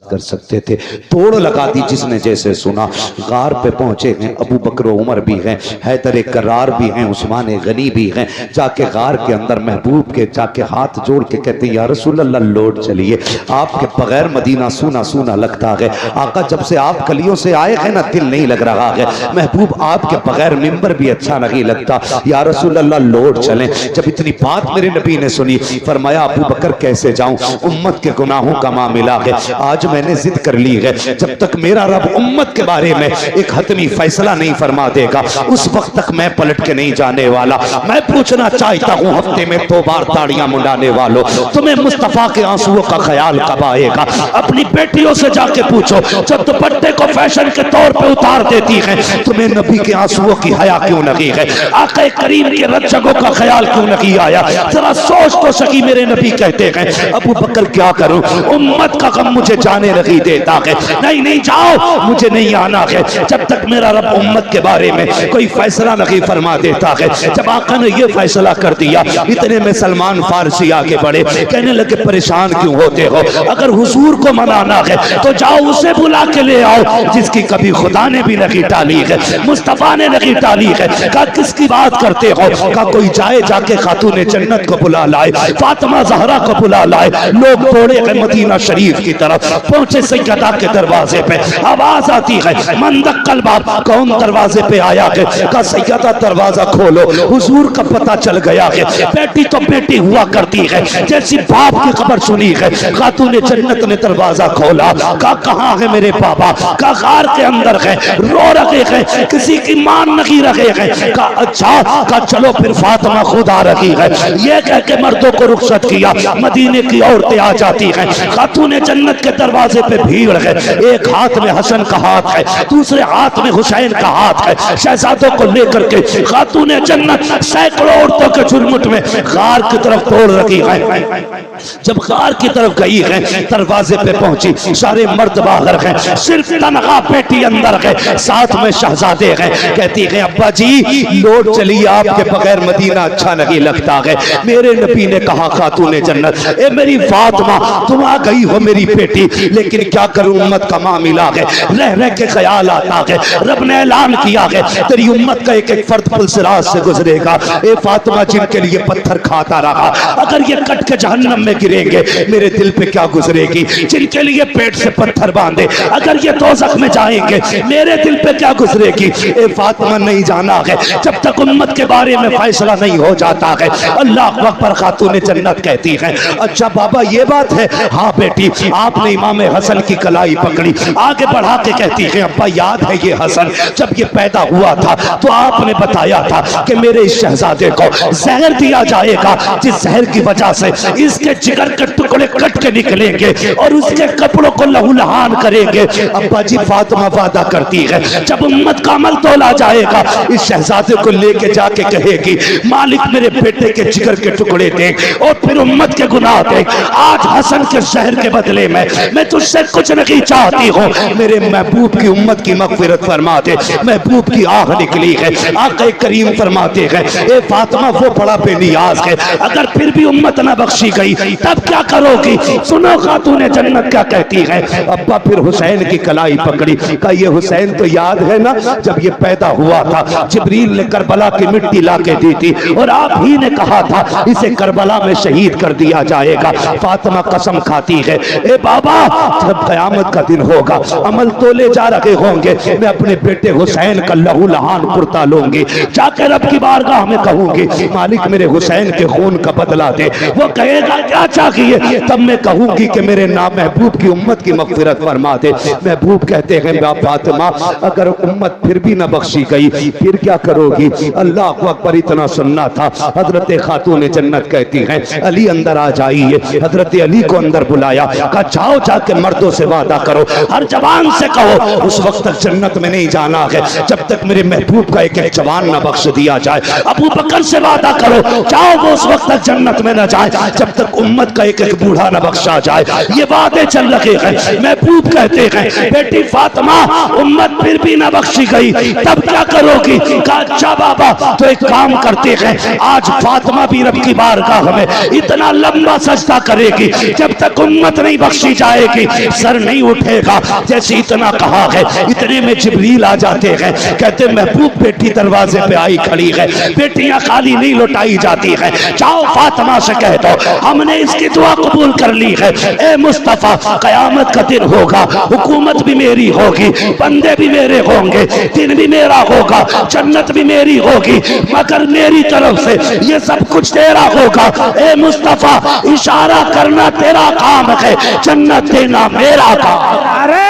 कर सकते थे। तोड़ लगा दी जिसने जैसे सुना। गार पे पहुंचे हैं, अबू बकर उमर भी हैं, हैदर करार भी हैं, उस्मान गनी भी हैं। जाके गार के अंदर महबूब के जाके हाथ जोड़ के कहते हैं या रसूल अल्लाह लौट चलिए, आपके बगैर मदीना सूना सूना लगता है। आका जब से आप कलियों से आए हैं ना दिल नहीं लग रहा है। महबूब आपके बगैर मिंबर भी अच्छा नहीं लगता, या रसूल अल्लाह लौट चलें। जब इतनी बात मेरे नबी ने सुनी, फरमाया अबू बकर कैसे जाऊं, उम्मत के गुनाहों का मामला है। आज मैंने जिद कर ली है, जब तक मेरा रब उम्मत के बारे में एक हतमी फैसला नहीं फरमा देगा उस वक्त तक मैं पलट के नहीं जाने वाला। मैं पूछना चाहता हूँ हफ्ते में 2 बार ताड़ियां मुंडाने वालों, तुम्हें मुस्तफा के आंसुओं का ख्याल कब आएगा? अपनी बेटियों से जाके पूछो जब दुपट्टे को फैशन के तौर पे उतार देती है, तुम्हें नबी के आंसुओं की हया क्यों नहीं है? आक़ा करीम के रज्जगों का ख्याल क्यों नहीं आया? जरा सोच तो सकी। मेरे नबी कहते हैं अबू बकर क्या करूं, उम्मत का गम मुझे जाने नहीं देता है। नहीं नहीं जाओ, मुझे नहीं आना है जब तक मेरा रब उम्मत के बारे में कोई फैसला नहीं फरमा देता है। जब आका ने ये फैसला कर दिया, इतने में सलमान फारसी आगे बढ़े, कहने लगे परेशान क्यों होते हो? अगर हुजूर को मनाना है तो जाओ उसे बुला के ले आओ जिसकी कभी खुदा ने भी नहीं टाली है, मुस्तफा ने नहीं टाली है। कहा किसकी बात करते हो? कहा कोई जाए जाके खातूने जन्नत को बुला लाए, फातिमा जहरा को बुला लाए। लोग दौड़े गए मदीना शरीफ की तरफ, पहुंचे सैयदा के दरवाजे पे, आवाज आती है मंदक्कल बाब, कौन दरवाजे पे आया है? कहा सैयदा दरवाजा खोलो, हुजूर का पता चल गया है। बेटी तो बेटी हुआ करती है, जैसी बाप की खबर सुनी है खातूने जन्नत ने दरवाजा खोला। कहा कहाँ है मेरे बाबा? कहा गार के अंदर है, रो रहे हैं, किसी की मान नहीं रहे हैं। कहा अच्छा, कहा चलो फिर फातिमा खुद आ रही है। ये कह के मर्दों को रुखसत किया, मदीने की औरतें आ जाती हैं। खातूने जन्नत के दरवाजे पे भीड़ है, एक हाथ में हसन का हाथ है, दूसरे हाथ में हुसैन का हाथ है। शहजादों को लेकर के खातूने जन्नत सैकड़ों औरतों के झुरमुट में गार की तरफ दौड़ रही है। जब गार की तरफ गई है, दरवाजे पे पहुंची, सारे मर्द बाहर हैं, सिर्फ तनहा बेटी अंदर है, साथ में शहजादे हैं। कहती है अब्बा जी लौट चलिए, आपके बगैर मदीना अच्छा नहीं लगता है। मेरे नबी ने कहा खातूने जन्नत, ए मेरी फातिमा तुम आ गई हो मेरी बेटी, लेकिन क्या करूं उम्मत का मामला है, रह रह के ख्याल आता है। रब ने ऐलान किया है तेरी उम्मत का एक एक फर्द पुलसिरात से गुजरेगा। ए फातिमा जिनके लिए पत्थर खाता रहा, अगर ये कट के जहन्नम में गिरेंगे मेरे दिल पे क्या गुजरेगी? जिनके लिए पेट से पत्थर बांधे, अगर ये दोज़ख में जाएंगे मेरे दिल पे क्या गुजरेगी? ए फातिमा नहीं जाना है जब तक उम्मत के बारे में फैसला नहीं हो जाता है। अल्लाह अकबर। खातूने जन्नत कहती है अच्छा बाबा ये बात है? हाँ बेटी, आपने इमाम हसन की कलाई पकड़ी। आगे बढ़ा के कहती है अब्बा याद है ये हसन जब ये पैदा हुआ था तो आपने बताया था कि मेरे इस शहजादे को जहर दिया जाएगा, जिस जहर की वजह से इसके जिगर के टुकड़े कट के निकलेंगे और उसके कपड़ों को लहूलहान करेंगे। अब्बा जी फातिमा वादा करती है जब उम्मत का अमल तोला जाएगा इस शहजादे को लेके जाके कहेगी मालिक मेरे बेटे के जिगर के टुकड़े दे और फिर उम्मत के गुनाह दे। आज हसन के शहर के बदले में मैं तुझसे कुछ नहीं चाहती हूँ, मेरे महबूब की उम्मत की मगफिरत फरमा दे। महबूब की आह निकली है, आक़ा करीम फरमाते हैं ए फातिमा वो बड़ा बेनियाज है, अगर फिर भी उम्मत न बख्शी गई तब क्या करोगी? सुनो खातूने जन्नत क्या कहती है। अब्बा फिर हुसैन की कलाई पकड़ी, का ये हुसैन तो याद है ना जब ये पैदा हुआ था जिब्रील ने करबला की मिट्टी ला के दी थी और आप ही ने कहा था इसे करबला में शहीद कर दिया जाएगा। फातिमा कसम खाती है ए बाबा जब कयामत का दिन होगा अमल तोले जा रहे होंगे, मैं अपने बेटे हुसैन का लहू लहान कुर्ता लूंगी, जाकर रब की बारगाह में कहूंगी मालिक मेरे हुसैन के खून का बदला दे। वो कहेगा क्या चाहिए? तब मैं कहूंगी कि मेरे नाम महबूब की उम्मत की मगफिरत फरमा दे। महबूब कहते हैं फातिमा अगर उम्मत फिर भी न बख्शी गई फिर क्या करोगी? अल्लाह अकबर। इतना सुनना था। हजरत खातून जन्नत कहती हैं अली अंदर आ जाइए। हजरत अली को अंदर बुलाया, कहा जाओ जाके मर्दों से वादा करो, हर जवान से कहो उस वक्त तक जन्नत में नहीं जाना है जब तक मेरे महबूब का एक एक जवान न बख्श दिया जाए। अबू बकर से वादा करो जाओ वो उस वक्त तक जन्नत में न जाए जब तक उम्मत का एक एक बूढ़ा न बख्शा जाए। ये वादे चल रहे हैं। महबूब कहते हैं बेटी फातिमा उम्मत फिर भी न बख्शी गई तब क्या करोगी? कहा अच्छा बाबा तो एक काम करते हैं आज फातिमा भी रब की बारगाह में इतना लंबा सजदा करेगी जब तक उम्मत नहीं बख्शी जाएगी। आएगी, सर नहीं उठेगा। जैसे इतना कहा है, इतने में जिब्रील आ जाते हैं, कहते महबूब बेटी दरवाजे पे आई खड़ी है, बेटियां खाली नहीं लौटाई जाती है, जाओ फातिमा से कह दो हमने इसकी दुआ कबूल कर ली है। ए मुस्तफा, कयामत का दिन होगा, हुकूमत भी मेरी होगी, बंदे भी मेरे होंगे, दिन भी मेरा होगा, जन्नत भी मेरी होगी, मगर मेरी तरफ से ये सब कुछ तेरा होगा। ए मुस्तफा, इशारा करना तेरा काम है, जन्नत देना मेरा काम। नारे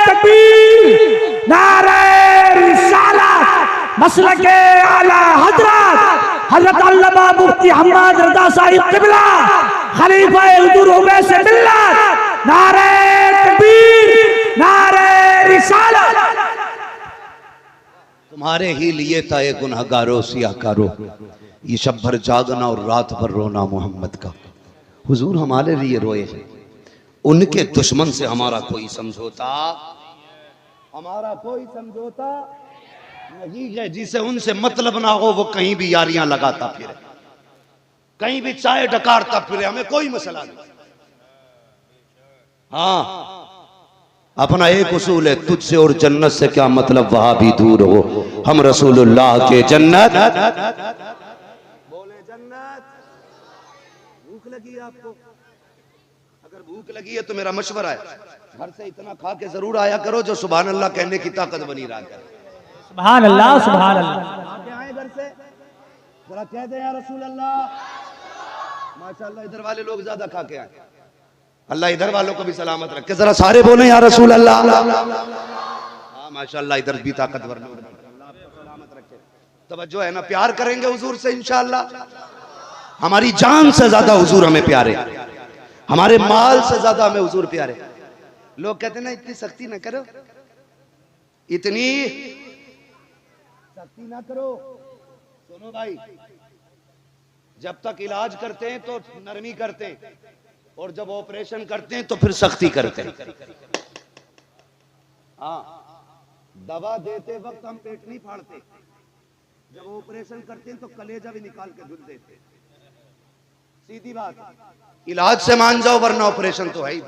तकबीर, नारे रिसालत, मसलके आला हजरत हजरत अल्लामा मुफ्ती हम्माद रज़ा साहिब क़िबला खलीफा हुज़ूर उवैस मिल्लत। नारे तकबीर, नारे रिसालत। तुम्हारे ही लिए था ये गुनहगारो सियाकारो, ये शब भर जागना और रात भर रोना मोहम्मद का। हुजूर हमारे लिए रोए हैं, उनके दुश्मन से हमारा कोई समझौता, हमारा कोई समझौता नहीं है। जिसे उनसे मतलब ना हो वो कहीं भी यारियां लगाता फिरे, कहीं भी चाय डकारता फिरे, हमें कोई मसला नहीं। हाँ, अपना एक उसूल है, तुझसे और जन्नत से क्या मतलब, वहां भी दूर हो, हम रसूलुल्लाह के जन्नत। बोले जन्नत। भूख लगी है आपको? अगर भूख लगी है तो मेरा मशवरा है, घर से इतना खा के जरूर आया करो जो सुभान अल्लाह कहने की ताकत बनी रहा करे। सुभान अल्लाह, सुभान अल्लाह। आके आए घर से, जरा कह दे या रसूल अल्लाह। माशाअल्लाह इधर वाले लोग ज्यादा खा के आए, अल्लाह इधर वालों को भी सलामत रखे, जरा सारे बोले या रसूल अल्लाह। हाँ माशाअल्लाह, इधर भी ताकतवर लोग, अल्लाह आपको सलामत रखे। तवज्जो है ना, प्यार करेंगे हुजूर से इंशाअल्लाह। हमारी जान से ज्यादा हुजूर हमें प्यारे, हमारे माल से ज्यादा हमें हुजूर प्यारे। लोग कहते ना इतनी सख्ती ना करो, इतनी सख्ती ना करो। सुनो भाई, जब तक इलाज करते हैं तो नरमी करते हैं, और जब ऑपरेशन करते हैं तो फिर सख्ती करते हैं। हाँ, दवा देते वक्त हम पेट नहीं फाड़ते, जब ऑपरेशन करते हैं तो कलेजा भी निकाल के धुल देते। सीधी बात, इलाज से मान जाओ वरना ऑपरेशन तो है ही।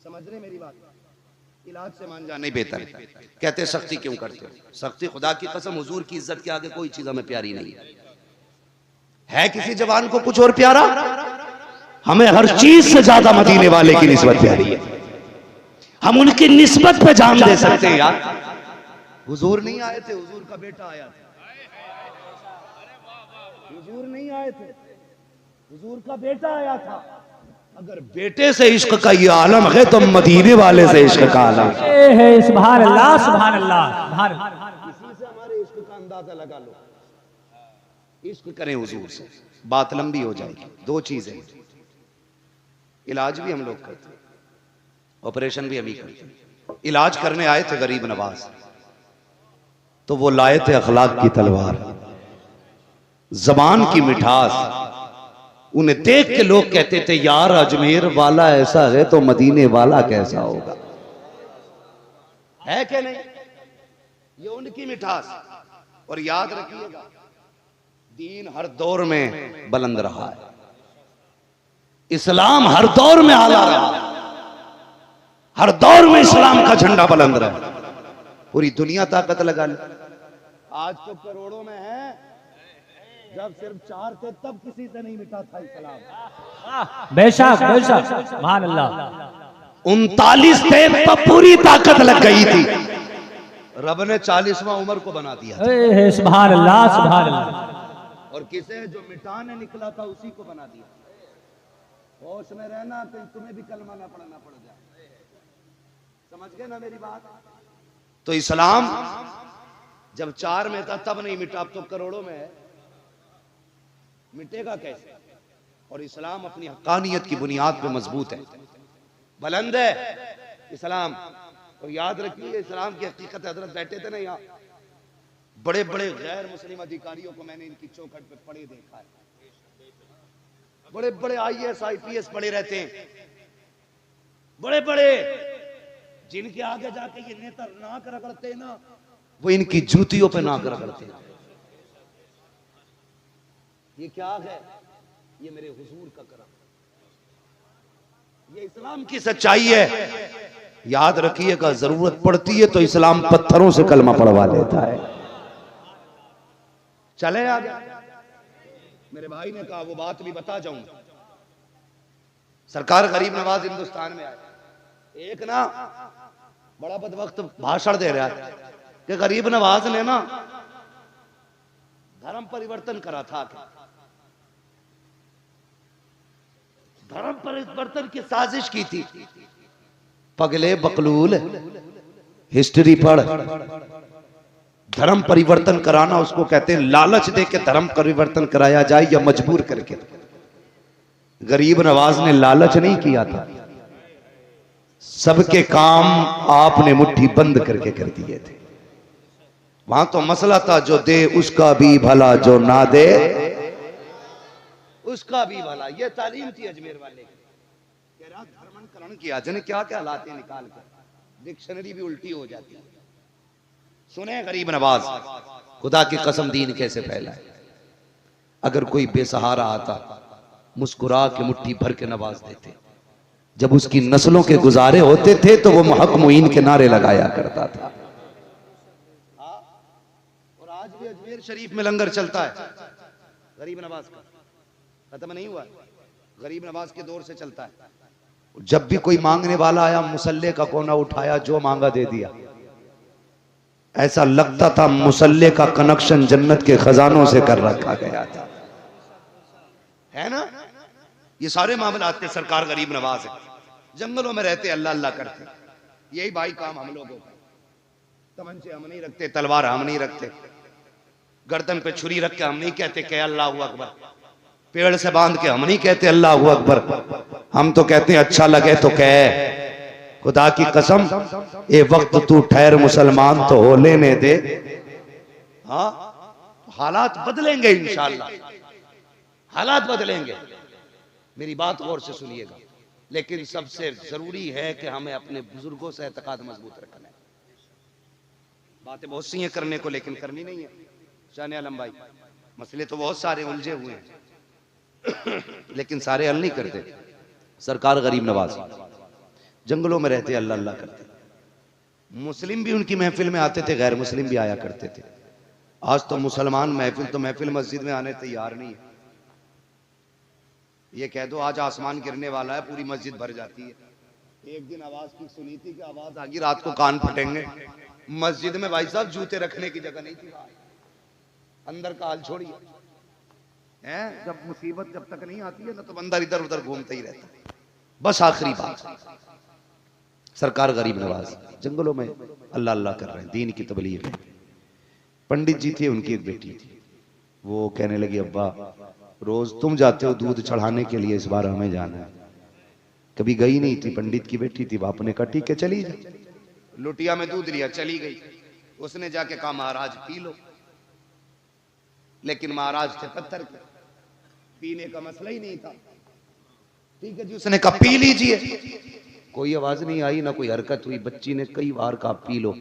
समझ रहे मेरी बात? इलाज से मान जाना ही बेहतर है। कहते सख्ती क्यों करते हो? सख्ती, खुदा की कसम हुजूर की इज्जत के आगे कोई चीज हमें प्यारी नहीं है। किसी जवान को कुछ और प्यारा? हमें हर चीज से ज्यादा मदीने वाले की निस्बत प्यारी है। हम उनकी निस्बत पे जान दे सकते हैं यार। हुजूर नहीं आए थे, हुजूर का बेटा आया था। हुजूर नहीं आए थे, हुजूर का बेटा आया था। अगर बेटे से इश्क का ये आलम है तो मदीने वाले से इश्क का आलम है। सुभान अल्लाह, सुभान अल्लाह। इसी से हमारे इश्क का अंदाजा लगा लो। इश्क करें हुजूर से, बात लंबी हो जाएगी। दो चीजें, इलाज भी हम लोग करते हैं, ऑपरेशन भी हम ही करते हैं। इलाज करने आए थे गरीब नवाज, तो वो लाए थे अखलाक की तलवार, जबान की मिठास। उन्हें देख के लोग कहते थे यार अजमेर वाला ऐसा है तो मदीने वाला कैसा होगा। है क्या नहीं? ये उनकी मिठास। और याद रखिएगा, दीन हर दौर में बुलंद रहा है, इस्लाम हर दौर में आला रहा है, हर दौर में इस्लाम का झंडा बुलंद रहा। पूरी दुनिया ताकत लगा ली। आज तो करोड़ों में है, जब सिर्फ 4 थे तब किसी से नहीं मिटा था इस्लाम। बेशक बेशक, सुभान अल्लाह। 39 थे तब पूरी ताकत लग गई थी। रब ने 40वां उमर को बना दिया था। सुभान अल्लाह, सुभान अल्लाह। और किसे जो मिटाने निकला था उसी को बना दिया। होश में रहना, कहीं तुम्हें भी कलमा ना पढ़ना पड़ जाए। समझ गए ना मेरी बात? तो इस्लाम जब 4 में था तब नहीं मिटा, अब तो करोड़ों में है, मिटेगा कैसे? और इस्लाम अपनी हक्कानियत की बुनियाद पे मजबूत है, बुलंद है इस्लाम। और याद रखिए, इस्लाम की हकीकत, हजरत बैठे थे ना यहाँ, बड़े बड़े गैर मुस्लिम अधिकारियों को मैंने इनकी चौखट पे पड़े देखा है। बड़े बड़े IAS IPS पड़े रहते हैं, बड़े बड़े, जिनके आगे जाके ये नेता नाक रगड़ते हैं ना, वो इनकी जूतियों पे नाक रगड़ते हैं। ये क्या है? ये मेरे हुजूर का करम। ये इस्लाम की सच्चाई है। याद रखिएगा, जरूरत पड़ती है तो इस्लाम पत्थरों से कलमा पढ़वा लेता है। चले आगे। मेरे भाई ने कहा वो बात भी बता जाऊंगा। सरकार गरीब नवाज हिंदुस्तान में आए, एक ना बड़ा बदवक्त भाषण दे रहा है कि गरीब नवाज ने ना धर्म परिवर्तन करा था। धर्म परिवर्तन की साजिश की थी। पगले बकलूल, हिस्ट्री पढ़। धर्म परिवर्तन कराना उसको कहते हैं लालच दे के धर्म परिवर्तन कराया जाए या मजबूर करके। गरीब नवाज ने लालच नहीं किया था, सबके काम आपने मुट्ठी बंद करके कर दिए थे। वहां तो मसला था जो दे उसका भी भला, जो ना दे उसका भी भला। ये तालीम थी अजमेर वाले की। धर्मांतरण किया जने क्या क्या लाते निकाल कर, डिक्शनरी भी उल्टी हो जाती है। सुने गरीब नवाज, खुदा की कसम दीन कैसे फैला है। अगर कोई बेसहारा आता मुस्कुरा के मुट्ठी भर के नवाज देते। जब उसकी नस्लों के गुजारे होते थे तो वो हक मुईन के नारे लगाया करता था। और आज भी अजमेर शरीफ में लंगर चलता है गरीब नवाज का, खत्म नहीं हुआ। गरीब नवाज के दौर से चलता है। जब भी कोई मांगने वाला आया मुसल्ले का कोना उठाया, जो मांगा दे दिया। ऐसा लगता था मुसल्ले का कनेक्शन जन्नत के खजानों से कर रखा गया था, है ना। ये सारे मामलात के सरकार गरीब नवाज है। जंगलों में रहते अल्लाह अल्लाह करते, यही भाई काम हम लोगों का। तमंचे हम नहीं रखते, तलवार हम नहीं रखते, गर्दन पे छुरी रख के हम नहीं कहते कि अल्लाह अकबर। पेड़ से बांध के हम नहीं कहते अल्लाह अकबर। हम तो कहते हैं अच्छा लगे तो कह। खुदा की कसम, ये वक्त तू ठहर मुसलमान तो हो लेने दे। हाँ, हालात बदलेंगे इंशाअल्लाह, हालात बदलेंगे। मेरी बात गौर से सुनिएगा। लेकिन सबसे जरूरी है कि हमें अपने बुजुर्गों से एतकाद मजबूत रखना है। बातें बहुत सी हैं करने को, लेकिन करनी नहीं है। शान आलम भाई, मसले तो बहुत सारे उलझे हुए हैं लेकिन सारे हल नहीं करते। सरकार गरीब नवाज जंगलों में रहते अल्लाह अल्लाह करते। मुस्लिम भी उनकी महफिल में आते थे, गैर मुस्लिम भी आया करते थे। आज तो मुसलमान महफिल मस्जिद में आने तैयार नहीं है। ये कह दो आज आसमान गिरने वाला है, पूरी मस्जिद भर जाती है। एक दिन आवाज की सुनी थी कि आवाज आ गई, रात को कान फटेंगे। मस्जिद में भाई साहब जूते रखने की जगह नहीं थी। अंदर का हाल छोड़िए, हैं जब मुसीबत जब तक नहीं आती है ना तो बंदा इधर उधर घूमते ही रहता है। बस आखिरी बात, सरकार गरीब नवाज जंगलों में अल्लाह अल्लाह कर रहे हैं, दीन की तबलीग है। पंडित जी थे, उनकी एक बेटी थी। वो कहने लगी अब्बा रोज तुम जाते हो दूध चढ़ाने के लिए, इस बार हमें जाना है। कभी गई नहीं थी, पंडित की बेटी थी। बाप ने कहा ठीक है चली जा। लुटिया में दूध लिया, चली गई। उसने जाके कहा महाराज पी लो। लेकिन महाराज थे पत्थर के, पीने का मसला ही नहीं था। ठीक है जी, उसने कहा पी लीजिए। कोई आवाज नहीं आई, ना कोई हरकत हुई। बच्ची ने कई बार कहा पी लो।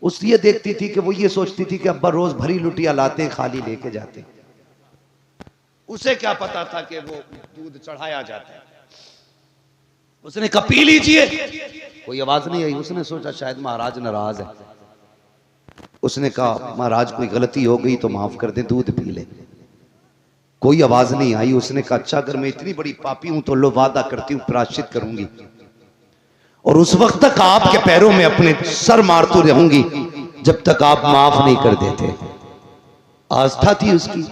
उस ये देखती थी कि वो ये सोचती थी कि अब्बा रोज भरी लुटिया लाते खाली लेके जाते। उसे क्या पता था कि वो दूध चढ़ाया जाता है। उसने कहा पी लीजिए। कोई आवाज नहीं आई। उसने सोचा शायद महाराज नाराज है। उसने कहा महाराज कोई गलती हो गई तो माफ कर दे, दूध पी ले। कोई आवाज नहीं आई। उसने कहा अच्छा अगर मैं इतनी बड़ी पापी हूं तो लो वादा करती हूं प्रायश्चित करूंगी, और उस वक्त तक आपके पैरों में अपने सर मारती रहूंगी जब तक आप माफ नहीं कर देते। आस्था थी उसकी,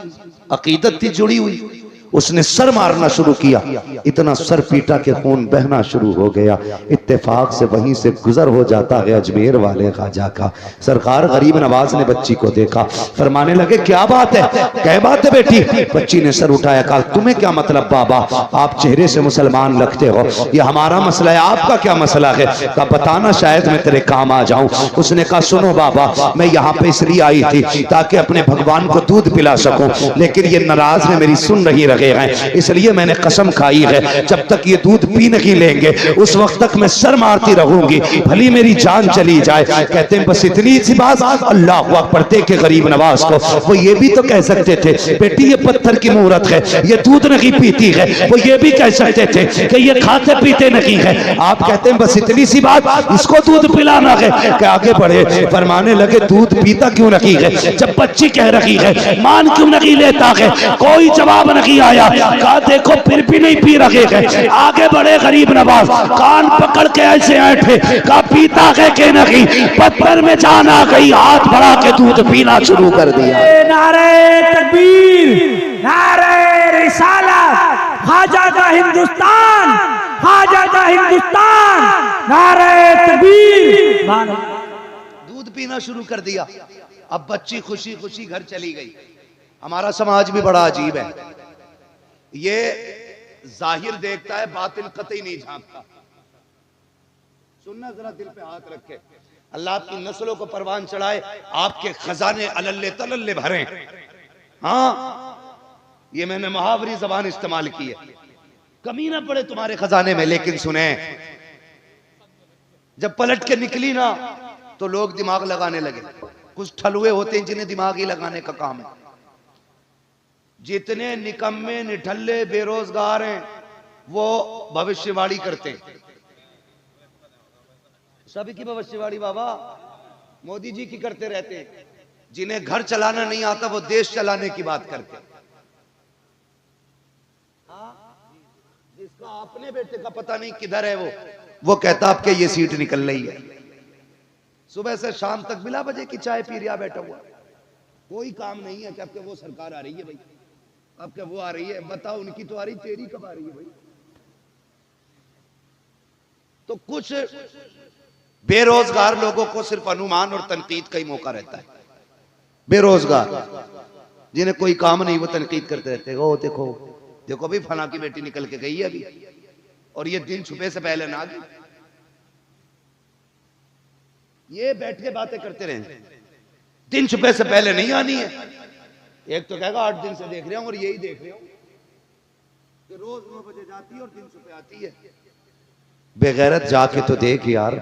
अकीदत थी जुड़ी हुई। उसने सर मारना शुरू किया, इतना सर पीटा के खून बहना शुरू हो गया। इत्तेफाक से वहीं से गुजर हो जाता है अजमेर वाले खाजा का। सरकार गरीब नवाज ने बच्ची को देखा, फरमाने लगे क्या बात है, क्या बात है बेटी। बच्ची ने सर उठाया, कहा तुम्हें क्या मतलब बाबा, आप चेहरे से मुसलमान लगते हो, ये हमारा मसला है, आपका क्या मसला है। कहा बताना शायद मैं तेरे काम आ जाऊं। उसने कहा सुनो बाबा, मैं यहाँ पे इसलिए आई थी ताकि अपने भगवान को दूध पिला सकूं, लेकिन ये नाराज ने मेरी सुन नहीं रखी। रहे हैं, इसलिए मैंने कसम खाई है जब तक ये दूध पी नहीं लेंगे उस वक्त तक मैं सर मारती रहूंगी, भली मेरी जान चली जाए। कहते हैं बस इतनी सी बात, अल्लाह अकबर के गरीब नवाज को वो ये भी तो कह सकते थे बेटी ये पत्थर की मूरत है, ये दूध नहीं पीती है, वो ये भी कह सकते थे कि ये खाते पीते नहीं है। आप कहते हैं बस इतनी सी बात, इसको दूध पिलाना है। कि आगे बढ़े, फरमाने लगे दूध पीता क्यों नहीं है, जब बच्ची कह रही है मान क्यों नहीं लेता है, कोई जवाब नहीं आया। कहा देखो फिर भी नहीं पी रहे हैं। आगे बढ़े गरीब नवाज, कान पकड़ के ऐसे ऐठे, कहा पीता है कि नहीं, पत्थर में जान आ गई, हाथ बढ़ा के दूध पीना शुरू कर दिया। नारे तकबीर, नारे रिसालत, ख्वाजा का हिंदुस्तान, ख्वाजा का हिंदुस्तान, नारे तकबीर। दूध पीना शुरू कर दिया। अब बच्ची खुशी खुशी घर चली गई। हमारा समाज भी बड़ा अजीब है, ये जाहिर देखता है बातिल कतई नहीं झांकता। सुनना जरा दिल पे हाथ रखे, अल्लाह आपकी नस्लों को परवान चढ़ाए, आपके खजाने अलल्ले तलल्ले भरे। हाँ ये मैंने मुहावरी जबान इस्तेमाल की है, कमी ना पड़े तुम्हारे खजाने में। लेकिन सुने, जब पलट के निकली ना तो लोग दिमाग लगाने लगे। कुछ ठलुए होते हैं जिन्हें दिमाग ही लगाने का काम है। जितने निकम्मे निठल्ले बेरोजगार हैं वो भविष्यवाणी करते हैं। सभी की भविष्यवाणी बाबा मोदी जी की करते रहते हैं। जिन्हें घर चलाना नहीं आता वो देश चलाने की बात करते हैं। जिसका अपने बेटे का पता नहीं किधर है वो कहता आपके ये सीट निकल रही है। सुबह से शाम तक बिला बजे की चाय पी रिया बैठा हुआ, कोई काम नहीं है कि आपके वो सरकार आ रही है भाई, आपके वो आ रही है, बताओ उनकी तो आ रही, तेरी कब आ रही है भाई। तो कुछ बेरोजगार लोगों को सिर्फ अनुमान और तनकीद का ही मौका रहता है। बेरोजगार जिन्हें कोई काम नहीं वो तनकीद करते रहते हैं। ओ देखो देखो भाई फला की बेटी निकल के गई है अभी, और ये दिन छुपे से पहले ना गई। ये बैठ के बातें करते रहे, दिन छुपे से पहले नहीं आनी है। एक तो कहेगा 8 दिन से देख रहा हूं और यही देख रहा हूं कि रोज 9 बजे जाती है और दिन छुपे आती है। बेगैरत जाके तो देख यार,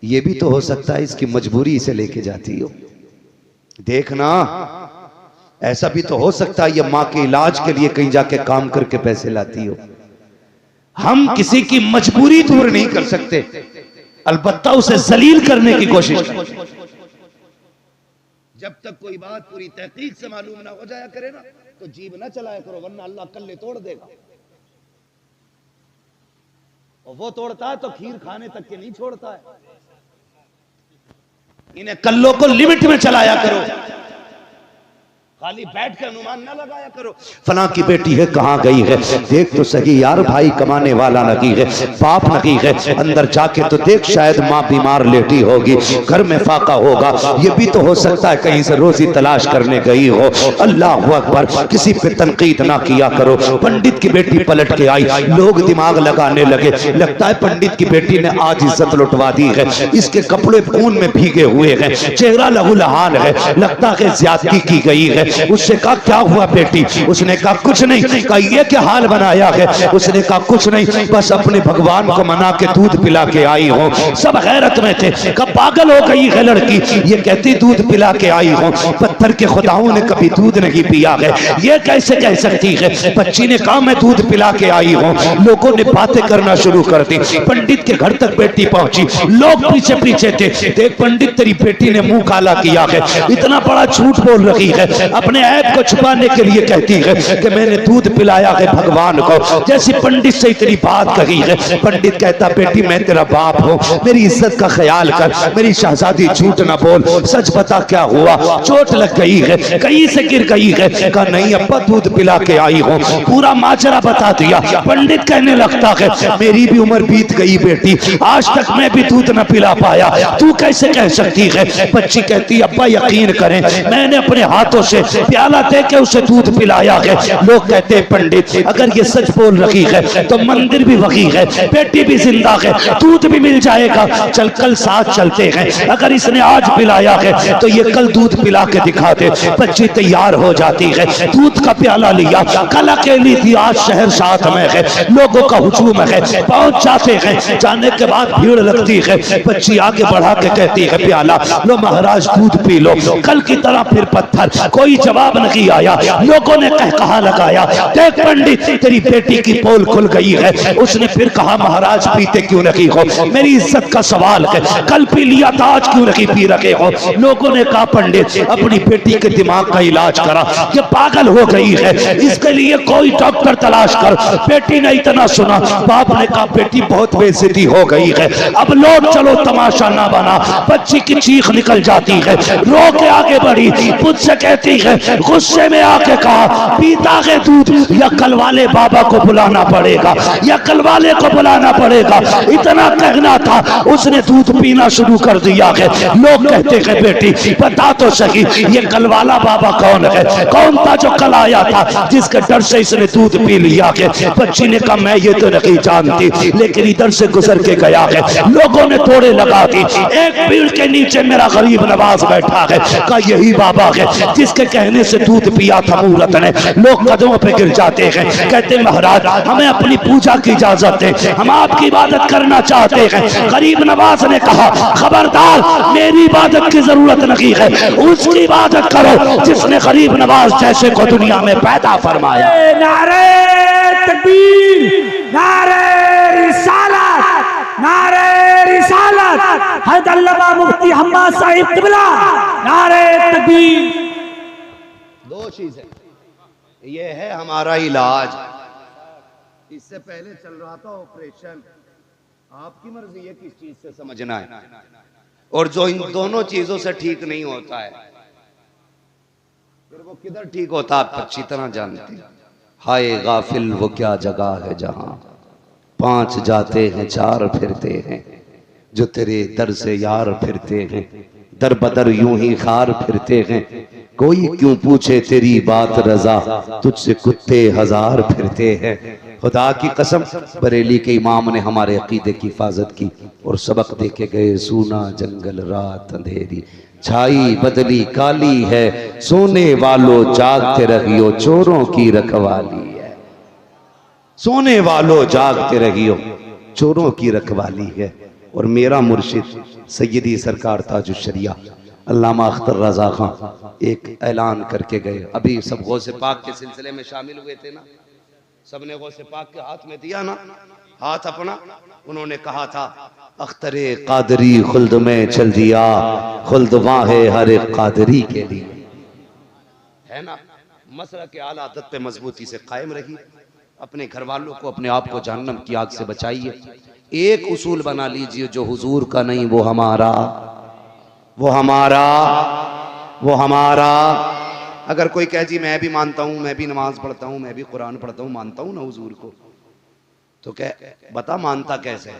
ये भी तो हो सकता है इसकी मजबूरी इसे लेके जाती हो। देखना ऐसा भी तो हो सकता है ये माँ के इलाज के लिए कहीं जाके काम करके पैसे लाती हो। हम किसी की मजबूरी दूर नहीं कर सकते, अलबत्ता उसे जलील करने की कोशिश करें। जब तक कोई बात पूरी तहकीक से मालूम ना हो जाया करे ना तो जीभ ना चलाया करो, वरना अल्लाह कल्ले तोड़ देगा। और वो तोड़ता है तो खीर खाने तक के नहीं छोड़ता है। इन्हें कल्लों को लिमिट में चलाया करो, खाली बैठ कर अनुमान ना लगाया करो। फला की बेटी है कहाँ गई है, देख तो सही यार, भाई कमाने वाला नहीं है, बाप नहीं है, अंदर जाके तो देख शायद माँ बीमार लेटी होगी, घर में फाका होगा। ये भी तो हो सकता है कहीं से रोजी तलाश करने गई हो। अल्लाह अकबर, किसी पे तनकीद ना किया करो। पंडित की बेटी पलट के आई, लोग दिमाग लगाने लगे, लगता है पंडित की बेटी ने आज इज्जत लुटवा दी है, इसके कपड़े खून में भीगे हुए हैं, चेहरा लहूलुहान है, लगता है ज्यादती की गई है। उससे कहा क्या हुआ बेटी, उसने कहा कुछ नहीं। कहा ये क्या हाल बनाया है, उसने कहा कुछ नहीं, बस अपने भगवान को मना के दूध पिला के आई हूँ। सब हैरत में थे, कहा पागल हो गई है लड़की, ये कहती दूध पिला के आई हूँ, पत्थर के खुदाओं ने कभी दूध नहीं पिया है, ये कैसे कह सकती है। बच्ची ने कहा मैं दूध पिला के आई हूँ। लोगों ने बातें करना शुरू कर दी। पंडित के घर तक बेटी पहुंची, लोग पीछे पीछे थे। देख पंडित तेरी बेटी ने मुंह काला किया है, इतना बड़ा झूठ बोल रही है, अपने ऐब को छुपाने के लिए कहती है कि मैंने दूध पिलाया है भगवान को। जैसी पंडित से इतनी बात कही है, पंडित कहता बेटी मैं तेरा बाप हूँ, मेरी इज्जत का ख्याल कर, मेरी शहजादी झूठ ना बोल, सच बता क्या हुआ, चोट लग गई है, कहीं से गिर गई है। कहा नहीं अब्बा दूध पिला के आई हूँ। पूरा माजरा बता दिया। पंडित कहने लगता है मेरी भी उम्र बीत गई बेटी, आज तक मैं भी दूध न पिला पाया, तू कैसे कह सकती है। बच्ची कहती अब्बा यकीन करें मैंने अपने हाथों से है प्याला दे के उसे दूध पिलाया है। लोग कहते हैं पंडित अगर ये सच बोल रही है तो मंदिर भी वही है, बेटी भी जिंदा है, दूध भी मिल जाएगा। चल कल साथ चलते हैं, अगर इसने आज पिलाया है तो ये कल दूध पिला के दिखा दे। बच्ची तैयार हो जाती है, दूध का प्याला लिया, कल अकेली थी, आज शहर साथ में है, लोगों का हुजूम है, पहुंच जाते हैं। जाने के बाद भीड़ लगती है, बच्ची आगे बढ़ा के कहती है प्याला लो महाराज दूध पी लो। कल की तरह फिर पत्थर, कोई जवाब नहीं आया। लोगों ने कहा लगाया देख पंडित तेरी बेटी की पोल खुल गई है। उसने फिर कहा महाराज पीते क्यों नहीं हो, मेरी इज्जत का सवाल है, कल पी लिया था आज क्यों नहीं पी रहे हो। लोगों ने कहा पंडित अपनी बेटी के दिमाग का इलाज करा, ये पागल हो गई है, इसके लिए कोई डॉक्टर तलाश कर। बेटी ने इतना सुना, बाप ने कहा बेटी बहुत बेइज्जती हो गई है, अब लोग चलो तमाशा ना बना। बच्ची की चीख निकल जाती है, रो के आगे बढ़ी, मुझसे कहती है गुस्से में आके कहा पीता है दूध या कल वाले बाबा को बुलाना पड़ेगा, या कल वाले को बुलाना पड़ेगा। इतना कहना था उसने दूध पीना शुरू कर दिया है। लोग कहते हैं बेटी बता तो सही ये कल वाला बाबा कौन है, कौन था जो कल आया था जिसके डर से इसने दूध पी लिया है। बच्ची ने कहा मैं ये तो नहीं जानती, लेकिन इधर से गुजर के गया है। लोगों ने तोड़े लगा दी, एक पेड़ के नीचे मेरा गरीब नवाज बैठा है, का यही बाबा है जिसके कहने से दूध पिया था मूरत ने। लोग कदमों पे गिर जाते हैं, कहते महाराज हमें अपनी पूजा की इजाजत है, हम आपकी इबादत करना चाहते हैं। गरीब नवाज ने कहा खबरदार मेरी इबादत की जरूरत नहीं है, उसकी इबादत करो जिसने गरीब नवाज जैसे को दुनिया में पैदा फरमाया। नारे तकबीर, नारे रिसालत, नारे रिसालत, हज़रत अल्लामा मुफ्ती हम्माद साहिब क़िबला, नारे तकबीर। दो चीजें, ये है हमारा इलाज। इससे पहले चल रहा था ऑपरेशन, आपकी मर्जी है किस चीज से समझना है। और जो इन दोनों चीजों से ठीक नहीं होता है फिर वो किधर ठीक होता है आप अच्छी तरह जानते हैं। हाय गाफिल वो क्या जगह है जहां पांच जाते हैं चार फिरते हैं, जो तेरे दर से यार फिरते हैं, दर बदर यूं ही खार फिरते हैं। कोई क्यों पूछे तेरी बात रजा, तुझसे कुत्ते हजार फिरते हैं। खुदा की कसम बरेली के इमाम ने हमारे अकीदे की हिफाजत की और सबक दे के गए। सूना जंगल रात अंधेरी छाई बदली काली है, सोने वालों जागते रहियो चोरों की रखवाली है। सोने वालों जागते रहियो चोरों की रखवाली है। और मेरा मुर्शिद सैयदी सरकार ताजुश्शरिया अल्लामा अख्तर रजा खां एक ऐलान करके गए। अभी सब गौसे पाक के सिलसिले में शामिल हुए थे ना, सबने गौसे पाक के हाथ में दिया ना हाथ अपना। उन्होंने कहा था अख्तरे कादरी खुल्द में चल दिया, खुल्द वाहे हर एक कादरी के लिए, है ना। मसला के आला आदत पे मजबूती से कायम रही, अपने घर वालों को अपने आप को जहन्नम की आग से बचाइए। एक उसूल बना लीजिए जो हुजूर का नहीं वो हमारा, वो हमारा, वो हमारा। अगर कोई कहे जी मैं भी मानता हूं, मैं भी नमाज पढ़ता हूं, मैं भी कुरान पढ़ता हूं, मानता हूं ना हुजूर को, तो कह बता मानता कैसे?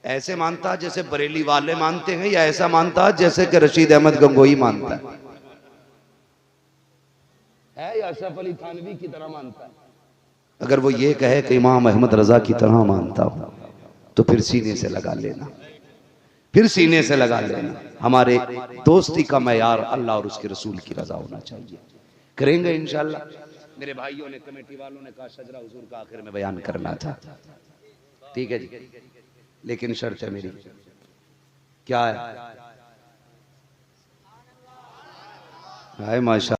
ऐसे मानता जैसे बरेली वाले मानते हैं, या ऐसा मानता जैसे कि रशीद अहमद गंगोई मानता है, या अशरफ अली थानवी की तरह मानता है? अगर वो ये कहे कि इमाम अहमद रजा की तरह मानता हूं तो फिर सीने से लगा लेना, फिर सीने से लगा लेना। हमारे दोस्ती का मयार अल्लाह और उसके रसूल की रजा होना चाहिए। करेंगे इंशाल्लाह। मेरे भाइयों ने, कमेटी वालों ने कहा शजरा हुजूर का आखिर में बयान करना था, ठीक है जी, लेकिन शर्त है मेरी, क्या है? हाय माशा